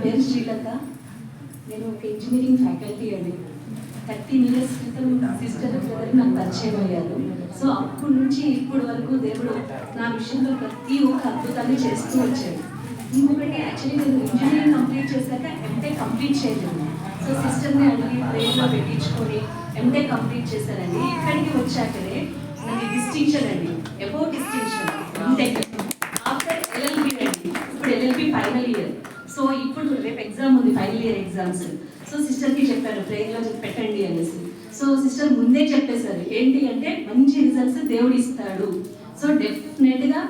పేరు శ్రీలత. నేను ఒక ఇంజనీరింగ్ ఫ్యాకల్టీ అండి. 13 years క్రితం సిస్టర్ బ్రదర్ నాకు పరిచయం అయ్యారు. సో అప్పటి నుంచి ఇప్పటి వరకు దేవుడు నా విషయంలో ప్రతి ఒక్క అద్భుతాన్ని చేస్తూ వచ్చాడు. ఇంకొకటి యాక్చువల్లీ నేను ఇంజనీరింగ్ కంప్లీట్ చేశాక ఎంటెక్ కంప్లీట్ చేయలేదు. సో సిస్టర్ని అడిగి ప్రేయర్లో పెట్టించుకొని ఎంటెక్ కంప్లీట్ చేశానండి. ఇక్కడికి వచ్చాకనే నాకు డిస్టింక్షన్ అండి, about distinction MTech after LLB అండి. ఇప్పుడు LLB ఫైనల్ ఇయర్. సో ఇప్పుడు రేపు ఎగ్జామ్ ఉంది, ఫైనల్ ఇయర్ ఎగ్జామ్స్. సో సిస్టర్కి చెప్పారు ప్రేయర్లో పెట్టండి అనేసి. సో సిస్టర్ ముందే చెప్పేశారు ఏంటి అంటే మంచి రిజల్ట్స్ దేవుడు ఇస్తాడు. సో డెఫినెట్గా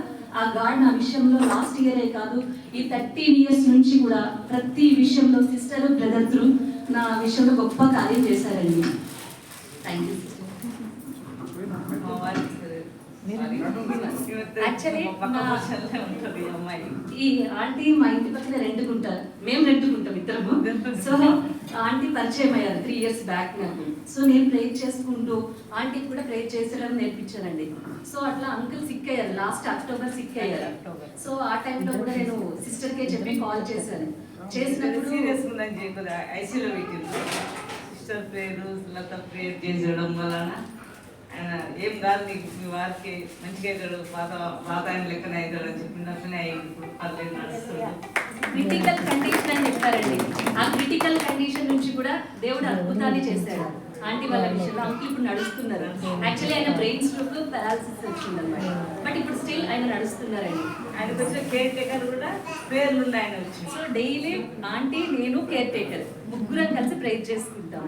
ఆ గాడ్ నా విషయంలో లాస్ట్ ఇయరే కాదు, ఈ 13 years నుంచి కూడా ప్రతి విషయంలో సిస్టర్ బ్రదర్ త్రూ నా విషయంలో గొప్ప కార్యం చేశారండి. Thank you. యాక్చువల్లీ ఈ ఆంటీ మా ఇంటి పక్కన రెంట్కుంటారు, మేము రెంట్కుంటాం ఇద్దరము. సో ఆంటీ పరిచయం అయ్యారు 3 years బ్యాక్ నాకు. సో నేను ప్రేయర్ చేసుకుంటూ ఆంటీకి కూడా ప్రేయర్ చేసేయడం నేర్పించానండి. సో అట్లా అంకుల్ సిక్ అయ్యారు, లాస్ట్ అక్టోబర్ సిక్ అయ్యారు. సో ఆ టైంలో కూడా నేను సిస్టర్కే చెప్పి కాల్ చేశాను. చేసినప్పుడు ఐసీలో పెట్టింది సిస్టర్ ప్రేయర్, లత ప్రేయర్ చేసేయడం వలన ఏం కాదు నీకు, మీ వారికి మంచిగా అవుతాడు, పాత ఆయన లెక్కన అవుతాడు అని చెప్పినట్టునే ఇప్పుడు పర్లేదు నడుస్తుంది. క్రిటికల్ కండిషన్ అని చెప్పారండి. ఆ క్రిటికల్ కండిషన్ నుంచి కూడా దేవుడు అద్భుతాన్ని చేశాడు ఆంటీ వాళ్ళ విషయంలో. అంకుల్ ఇప్పుడు నడుస్తున్నారు. యాక్చువల్లీ ఆయన బ్రెయిన్ స్ట్రోక్ పారాలసిస్ వచ్చిందన్నమాట. బట్ ఇప్పుడు స్టిల్ ఆయన నడుస్తున్నారండి. ఆయనకు వచ్చిన కేర్ టేకర్ కూడా పేర్లు ఉన్నాయి ఆయన వచ్చి. సో డైలీ ఆంటీ నేను కేర్ టేకర్ ముగ్గురం కలిసి ప్రేయర్ చేసుకుంటాం.